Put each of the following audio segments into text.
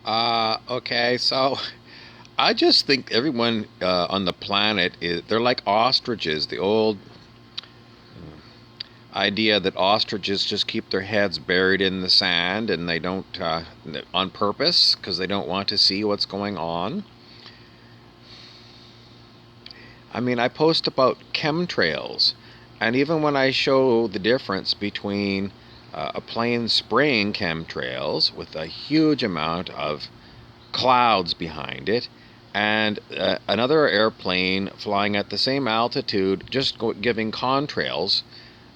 Okay, so I just think everyone on the planet they're like ostriches. The old idea that ostriches just keep their heads buried in the sand and they don't on purpose because they don't want to see what's going on. I mean, I post about chemtrails, and even when I show the difference between a plane spraying chemtrails with a huge amount of clouds behind it, and another airplane flying at the same altitude, just giving contrails,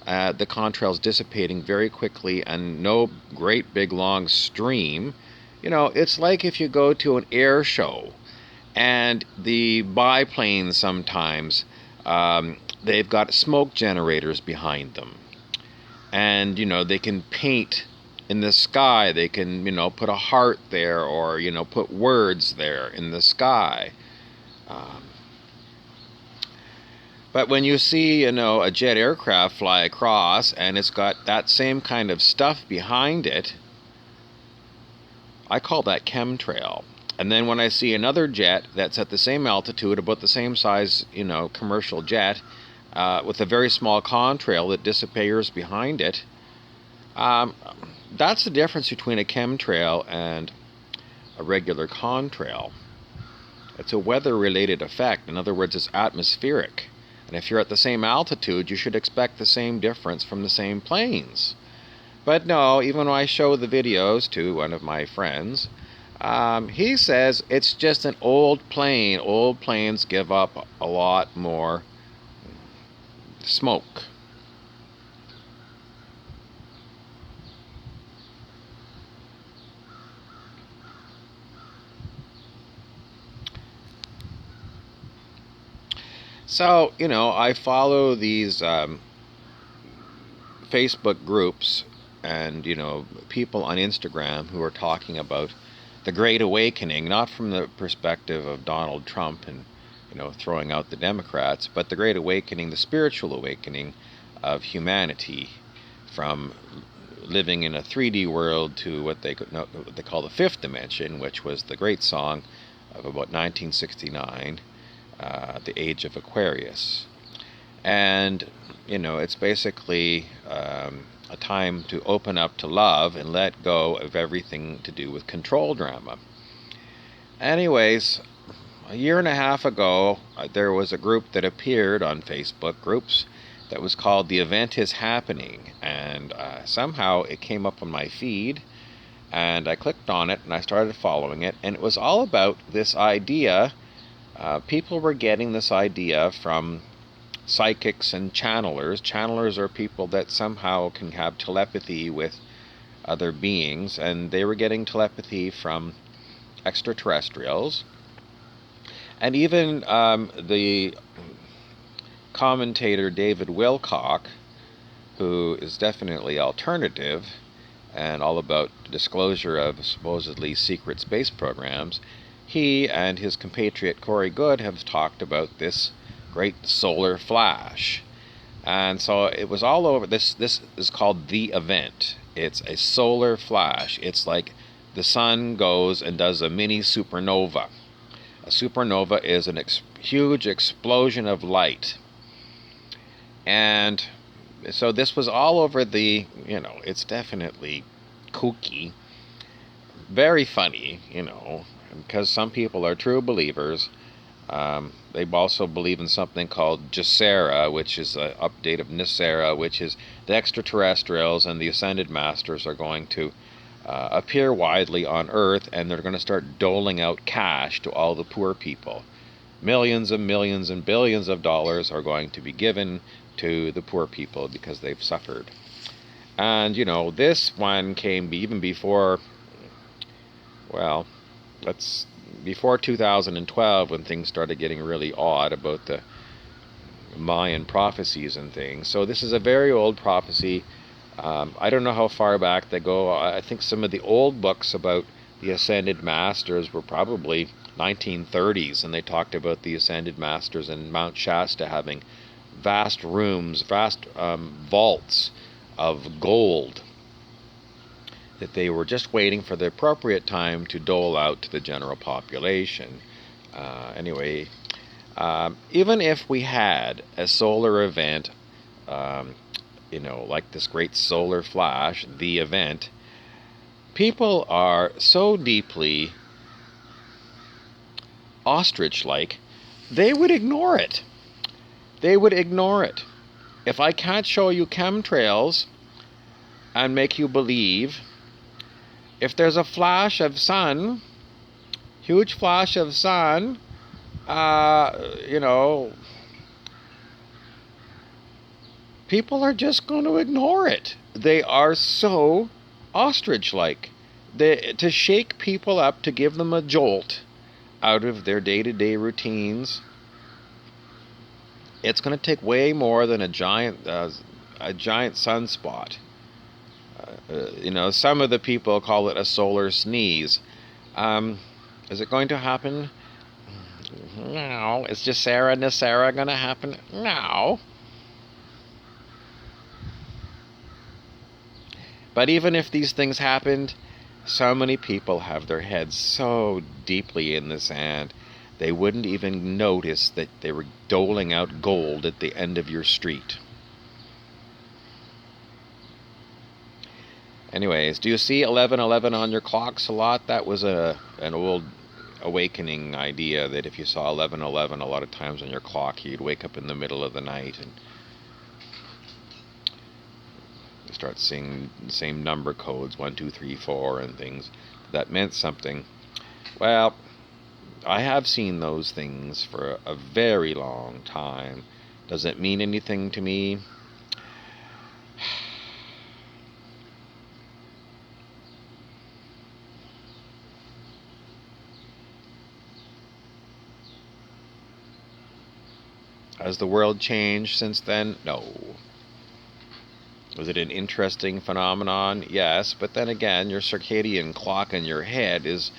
the contrails dissipating very quickly and no great big long stream. It's like if you go to an air show and the biplanes sometimes they've got smoke generators behind them, and they can paint in the sky. They can put a heart there, or put words there in the sky. um, but when you see a jet aircraft fly across and it's got that same kind of stuff behind it, I call that chemtrail. And then when I see another jet that's at the same altitude, about the same size, commercial jet, with a very small contrail that disappears behind it, um, that's the difference between a chemtrail and a regular contrail. It's a weather-related effect. In other words, it's atmospheric. And if you're at the same altitude, you should expect the same difference from the same planes. But no, even when I show the videos to one of my friends, he says it's just an old plane. Old planes give up a lot more smoke. So, I follow these Facebook groups and, people on Instagram who are talking about the Great Awakening, not from the perspective of Donald Trump and, throwing out the Democrats, but the Great Awakening, the spiritual awakening of humanity from living in a 3D world to what they call the fifth dimension, which was the great song of about 1969, The Age of Aquarius. And, it's basically a time to open up to love and let go of everything to do with control drama. Anyways, a year and a half ago, there was a group that appeared on Facebook groups that was called The Event is Happening. And somehow it came up on my feed, and I clicked on it and I started following it. And it was all about this idea. People were getting this idea from psychics and channelers. Channelers are people that somehow can have telepathy with other beings, and they were getting telepathy from extraterrestrials. And even the commentator David Wilcock, who is definitely alternative and all about disclosure of supposedly secret space programs, he and his compatriot Corey Goode have talked about this great solar flash. And so it was all over. This is called The Event. It's a solar flash. It's like the sun goes and does a mini supernova. A supernova is an huge explosion of light. And so this was all over it's definitely kooky, very funny, because some people are true believers. They also believe in something called Gesera, which is an update of Nicera, which is the extraterrestrials and the ascended masters are going to appear widely on Earth, and they're going to start doling out cash to all the poor people. Millions and millions and billions of dollars are going to be given to the poor people because they've suffered. And, this one came even before, well, before 2012, when things started getting really odd about the Mayan prophecies and things. So this is a very old prophecy. I don't know how far back they go. I think some of the old books about the Ascended Masters were probably 1930s, and they talked about the Ascended Masters in Mount Shasta having vast rooms, vast vaults of gold. that they were just waiting for the appropriate time to dole out to the general population. Anyway, even if we had a solar event, um, like this great solar flash, the event, people are so deeply ostrich-like, they would ignore it. They would ignore it. If I can't show you chemtrails and make you believe, if there's a flash of sun, huge flash of sun, you know, people are just going to ignore it. They are so ostrich-like. To shake people up, to give them a jolt out of their day-to-day routines, it's going to take way more than a giant sunspot. Some of the people call it a solar sneeze. Is it going to happen? No. Is Jacera Nacera going to happen? No. But even if these things happened, so many people have their heads so deeply in the sand, they wouldn't even notice that they were doling out gold at the end of your street. Anyways, do you see 1111 on your clocks a lot? That was an old awakening idea, that if you saw 1111 a lot of times on your clock, you'd wake up in the middle of the night and start seeing the same number codes, 1, 2, 3, 4 and things. That meant something. Well, I have seen those things for a very long time. Does it mean anything to me? Has the world changed since then? No. Was it an interesting phenomenon? Yes, but then again, your circadian clock in your head is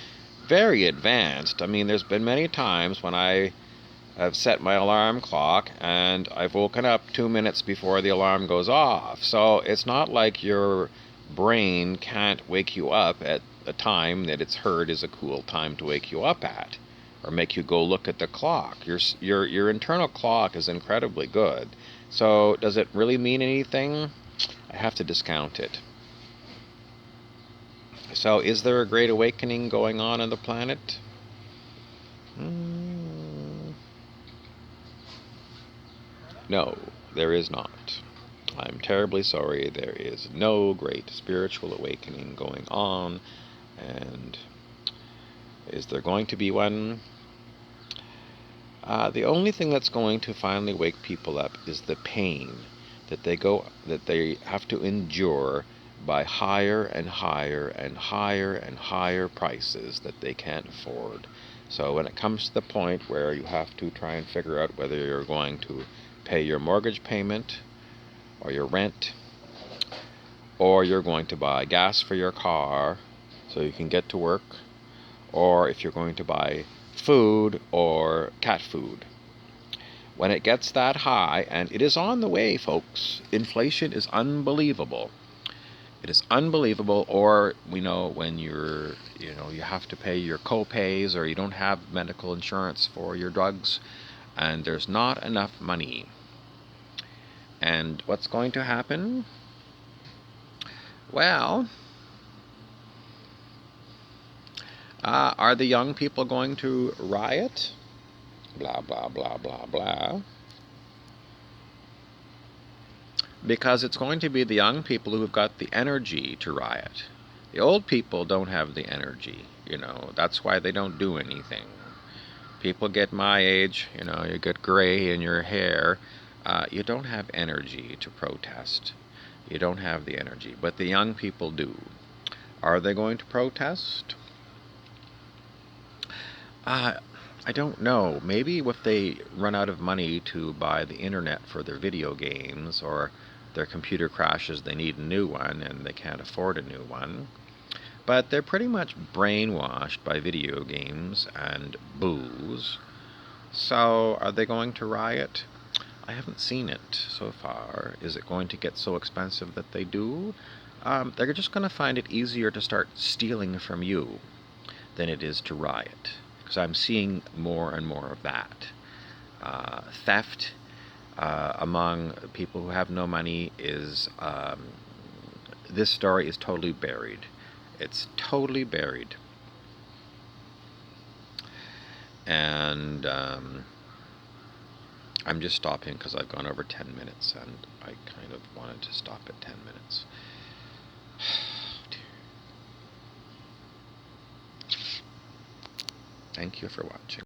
very advanced. I mean, there's been many times when I have set my alarm clock and I've woken up 2 minutes before the alarm goes off. So it's not like your brain can't wake you up at a time that it's heard is a cool time to wake you up at, or make you go look at the clock. Your internal clock is incredibly good. So does it really mean anything? I have to discount it. So is there a great awakening going on the planet? No, there is not. I'm terribly sorry. There is no great spiritual awakening going on. And is there going to be one? The only thing that's going to finally wake people up is the pain that they have to endure by higher and higher and higher and higher prices that they can't afford. So when it comes to the point where you have to try and figure out whether you're going to pay your mortgage payment or your rent, or you're going to buy gas for your car so you can get to work, or if you're going to buy food or cat food. When it gets that high, and it is on the way, folks, inflation is unbelievable. It is unbelievable. Or when you have to pay your co-pays, or you don't have medical insurance for your drugs, and there's not enough money. And what's going to happen? Well, are the young people going to riot? Blah, blah, blah, blah, blah. Because it's going to be the young people who've got the energy to riot. The old people don't have the energy, That's why they don't do anything. People get my age, you get gray in your hair. You don't have energy to protest. You don't have the energy. But the young people do. Are they going to protest? I don't know. Maybe if they run out of money to buy the internet for their video games, or their computer crashes, they need a new one and they can't afford a new one. But they're pretty much brainwashed by video games and booze. So are they going to riot? I haven't seen it so far. Is it going to get so expensive that they do? they're just going to find it easier to start stealing from you than it is to riot. Because I'm seeing more and more of that. Theft among people who have no money is, this story is totally buried. It's totally buried. And I'm just stopping because I've gone over 10 minutes and I kind of wanted to stop at 10 minutes. Thank you for watching.